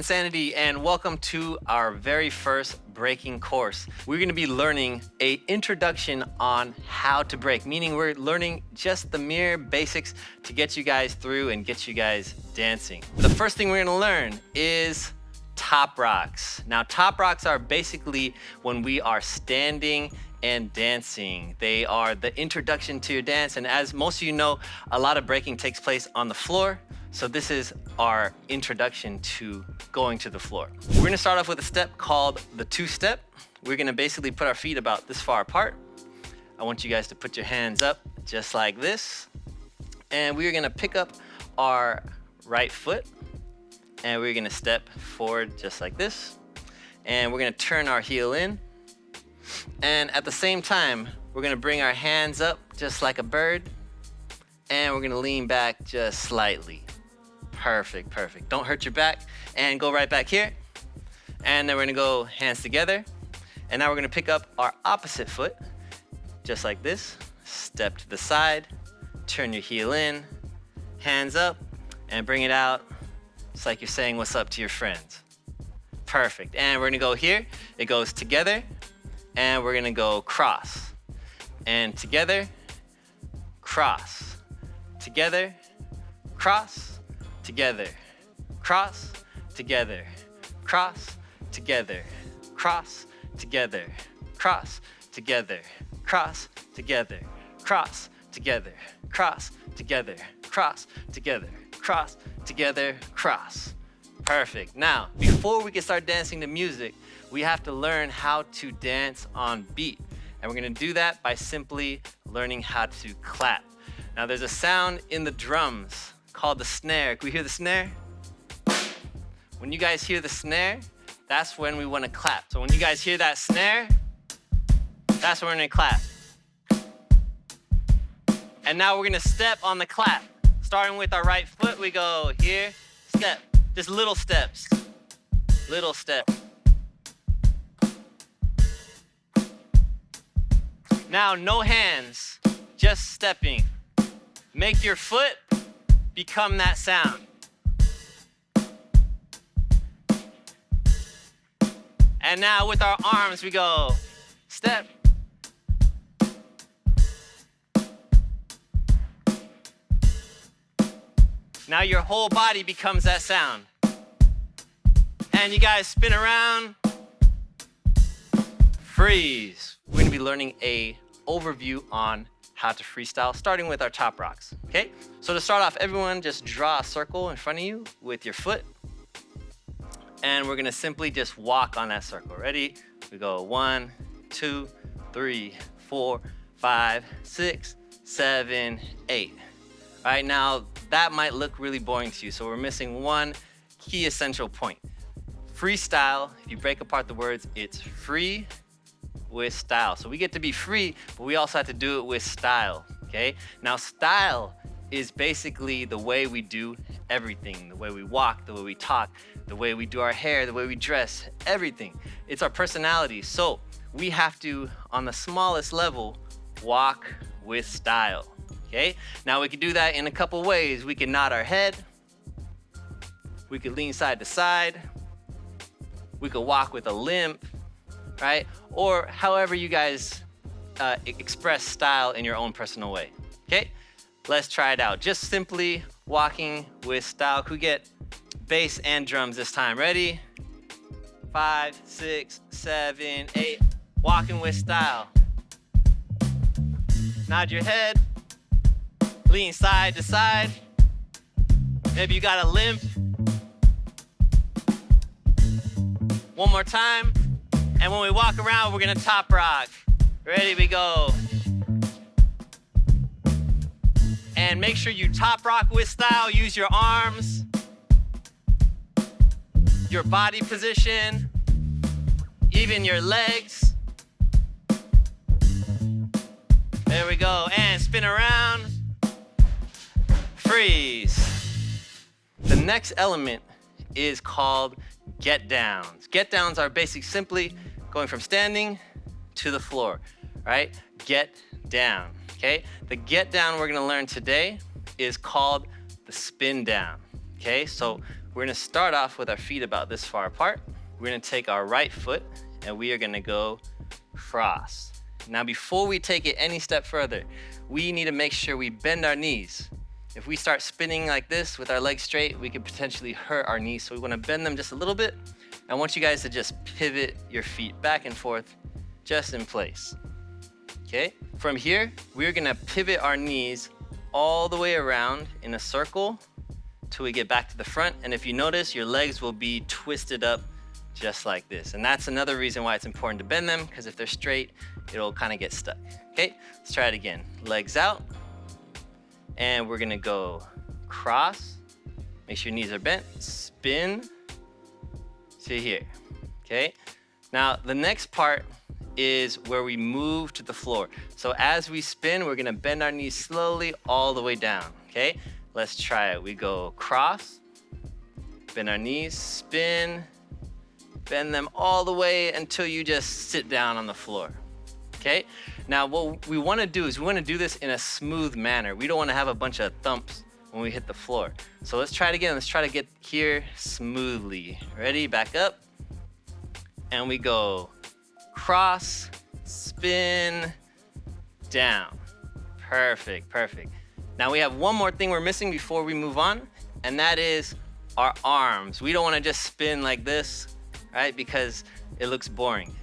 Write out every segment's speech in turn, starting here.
Insanity, and welcome to our very first breaking course. We're going to be learning an introduction on how to break, meaning we're learning just the mere basics to get you guys through and get you guys dancing. The first thing we're going to learn is top rocks. Now, top rocks are basically when we are standing and dancing. They are the introduction to your dance, and as most of you know, a lot of breaking takes place on the floor. So this is our introduction to going to the floor. We're gonna start off with a step called the two-step. We're gonna basically put our feet about this far apart. I want you guys to put your hands up just like this. And we're gonna pick up our right foot and we're gonna step forward just like this. And we're gonna turn our heel in. And at the same time, we're gonna bring our hands up just like a bird. And we're gonna lean back just slightly. Perfect, perfect. Don't hurt your back and go right back here. And then we're gonna go hands together. And now we're gonna pick up our opposite foot, just like this. Step to the side, turn your heel in, hands up, and bring it out. It's like you're saying what's up to your friends. Perfect. And we're gonna go here. It goes together, and we're gonna go cross. And together, cross. Together, cross. Together, cross, together, cross, together, cross, together, cross, together, cross, together, cross, together, cross, together, cross, together, cross, together, cross. Perfect. Now, before we can start dancing to music, we have to learn how to dance on beat. And we're gonna do that by simply learning how to clap. Now, there's a sound in the drums called the snare. Can we hear the snare? When you guys hear the snare, that's when we want to clap. So when you guys hear that snare, that's when we're gonna clap. And now we're gonna step on the clap. Starting with our right foot, we go here, step. Just little steps. Little step. Now, no hands, just stepping. Make your foot become that sound. And now with our arms, we go step. Now your whole body becomes that sound. And you guys spin around. Freeze. We're gonna be learning a overview on how to freestyle, starting with our top rocks, okay? So to start off, everyone just draw a circle in front of you with your foot. And we're gonna simply just walk on that circle. Ready? We go 1, 2, 3, 4, 5, 6, 7, 8. All right, now that might look really boring to you, so we're missing one key essential point. Freestyle, if you break apart the words, it's free with style. So we get to be free, but we also have to do it with style, okay? Now, style is basically the way we do everything, the way we walk, the way we talk, the way we do our hair, the way we dress, everything. It's our personality. So we have to, on the smallest level, walk with style, okay? Now, we can do that in a couple ways. We can nod our head. We could lean side to side. We could walk with a limp, right? Or however you guys express style in your own personal way, okay? Let's try it out. Just simply walking with style. Could we get bass and drums this time? Ready? 5, 6, 7, 8. Walking with style. Nod your head. Lean side to side. Maybe you got a limp. One more time. And when we walk around, we're gonna top rock. Ready, we go. And make sure you top rock with style. Use your arms, your body position, even your legs. There we go. And spin around. Freeze. The next element is called get downs. Get downs are basically simply going from standing to the floor, right? Get down, okay? The get down we're gonna learn today is called the spin down, okay? So We're gonna start off with our feet about this far apart. We're gonna take our right foot and we are gonna go cross. Now, before we take it any step further, we need to make sure we bend our knees. If we start spinning like this with our legs straight, we could potentially hurt our knees. So we wanna bend them just a little bit. I want you guys to just pivot your feet back and forth, just in place. Okay? From here, we're gonna pivot our knees all the way around in a circle till we get back to the front. And if you notice, your legs will be twisted up just like this. And that's another reason why it's important to bend them, because if they're straight, it'll kind of get stuck. Okay, let's try it again. Legs out, and we're gonna go cross. Make sure your knees are bent, spin to here, okay? Now, the next part is where we move to the floor. So as we spin, we're gonna bend our knees slowly all the way down, okay? Let's try it. We go cross, bend our knees, spin, bend them all the way until you just sit down on the floor, okay? Now, what we wanna do is we wanna do this in a smooth manner. We don't wanna have a bunch of thumps when we hit the floor. So let's try it again. Let's try to get here smoothly. Ready? Back up. And we go cross, spin, down. Perfect, perfect. Now we have one more thing we're missing before we move on, and that is our arms. We don't wanna just spin like this, right? Because it looks boring.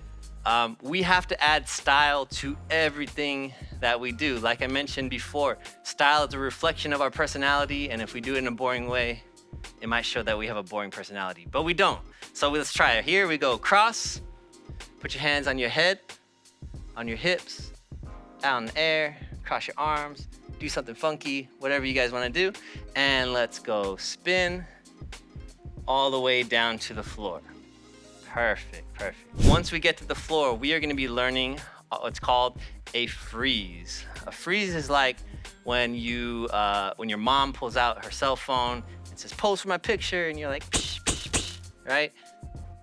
We have to add style to everything that we do. Like I mentioned before, style is a reflection of our personality, and if we do it in a boring way, it might show that we have a boring personality, but we don't. So let's try it. Here we go, cross. Put your hands on your head, on your hips, out in the air, cross your arms, do something funky, whatever you guys wanna do. And let's go spin all the way down to the floor. Perfect, perfect. Once we get to the floor, we are gonna be learning what's called a freeze. A freeze is like when your mom pulls out her cell phone and says, pose for my picture, and you're like, psh, psh, psh, right?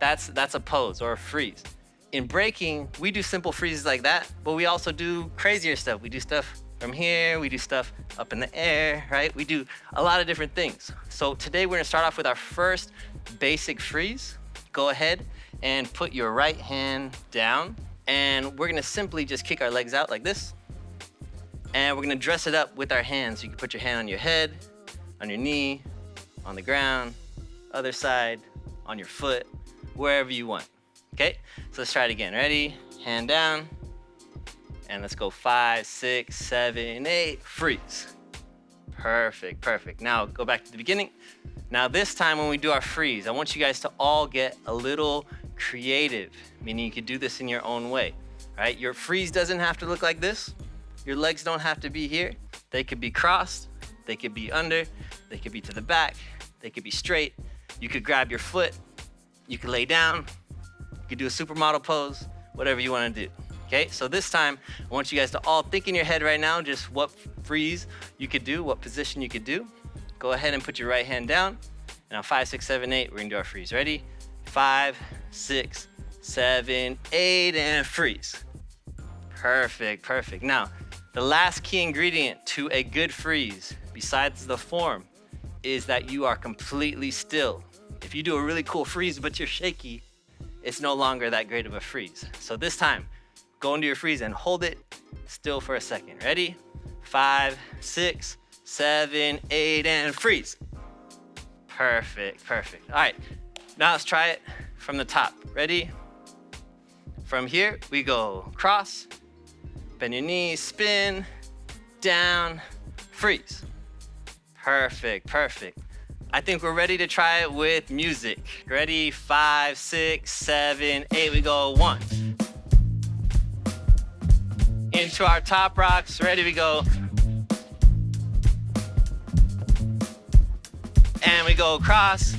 That's a pose or a freeze. In breaking, we do simple freezes like that, but we also do crazier stuff. We do stuff from here, we do stuff up in the air, right? We do a lot of different things. So today we're gonna start off with our first basic freeze. Go ahead and put your right hand down, and we're gonna simply just kick our legs out like this. And we're gonna dress it up with our hands. You can put your hand on your head, on your knee, on the ground, other side, on your foot, wherever you want, okay? So let's try it again. Ready? Hand down, and let's go 5, 6, 7, 8, freeze. Perfect, perfect. Now go back to the beginning. Now this time when we do our freeze, I want you guys to all get a little creative, meaning you could do this in your own way, right? Your freeze doesn't have to look like this. Your legs don't have to be here. They could be crossed, they could be under, they could be to the back, they could be straight. You could grab your foot, you could lay down, you could do a supermodel pose, whatever you wanna do. Okay, so this time, I want you guys to all think in your head right now just what freeze you could do, what position you could do. Go ahead and put your right hand down. And on 5, 6, 7, 8, we're gonna do our freeze. Ready? 5, 6, 7, 8, and freeze. Perfect, perfect. Now, the last key ingredient to a good freeze, besides the form, is that you are completely still. If you do a really cool freeze, but you're shaky, it's no longer that great of a freeze. So this time, go into your freeze and hold it still for a second. Ready? 5, 6, 7, 8, and freeze. Perfect, perfect. All right, now let's try it from the top. Ready? From here, we go cross, bend your knees, spin, down, freeze. Perfect, perfect. I think we're ready to try it with music. Ready? 5, 6, 7, 8, we go. 1. Into our top rocks. Ready? We go. And we go cross.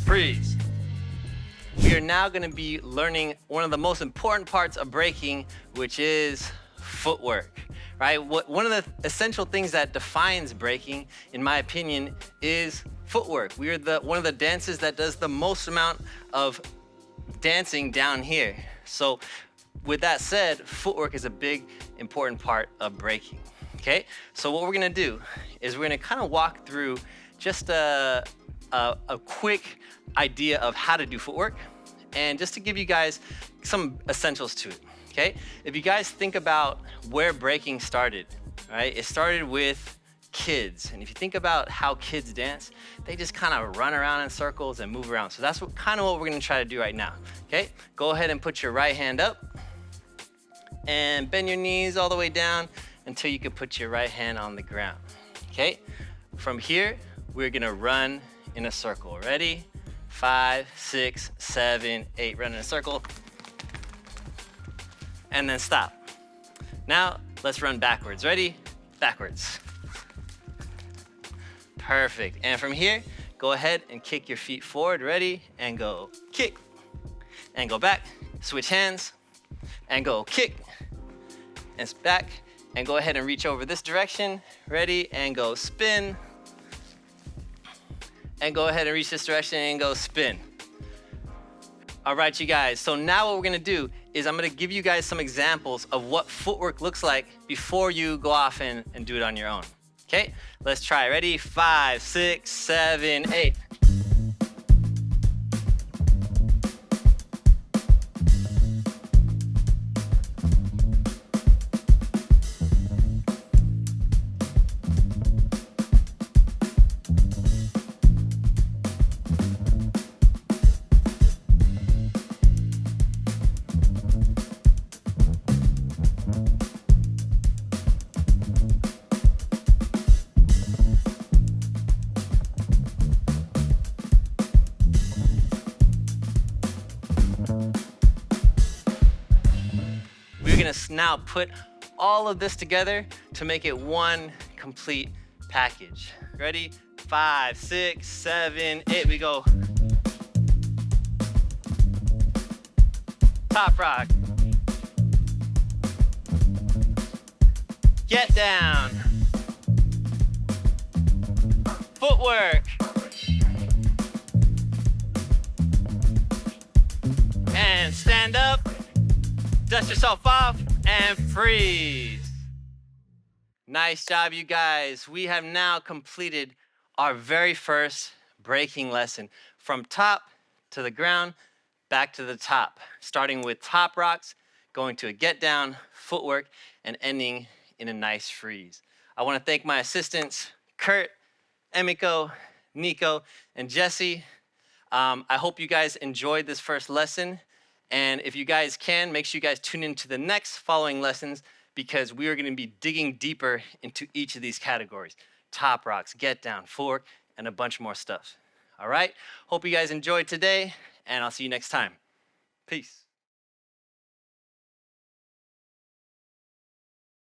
Freeze. We are now going to be learning one of the most important parts of breaking, which is footwork, right? One of the essential things that defines breaking, in my opinion, is footwork. We are one of the dances that does the most amount of dancing down here. So with that said, footwork is a big, important part of breaking. Okay. Okay, so what we're gonna do is we're gonna kind of walk through just a quick idea of how to do footwork, and just to give you guys some essentials to it. Okay, if you guys think about where breaking started, right? It started with kids, and if you think about how kids dance, they just kind of run around in circles and move around. So that's kind of what we're gonna try to do right now. Okay, go ahead and put your right hand up and bend your knees all the way down until you can put your right hand on the ground. Okay, from here we're gonna run in a circle. Ready? 5, 6, 7, 8. Run in a circle and then stop. Now let's run backwards. Ready? Backwards. Perfect. And from here, go ahead and kick your feet forward. Ready? And go kick. And go back. Switch hands. And go kick. And back. And go ahead and reach over this direction. Ready? And go spin. And go ahead and reach this direction and go spin. All right, you guys. So now what we're gonna do is I'm gonna give you guys some examples of what footwork looks like before you go off and do it on your own. Okay, let's try. Ready? 5, 6, 7, 8. We're gonna now put all of this together to make it one complete package. Ready? 5, 6, 7, 8. We go. Top rock. Get down. Footwork. And stand up. Dust yourself off and freeze. Nice job, you guys. We have now completed our very first breaking lesson, from top to the ground, back to the top, starting with top rocks, going to a get down, footwork, and ending in a nice freeze. I want to thank my assistants, Kurt, Emiko, Nico, and Jesse. I hope you guys enjoyed this first lesson. And if you guys can, make sure you guys tune into the next following lessons, because we are going to be digging deeper into each of these categories: top rocks, get down, footwork, and a bunch more stuff. All right? Hope you guys enjoyed today, and I'll see you next time. Peace.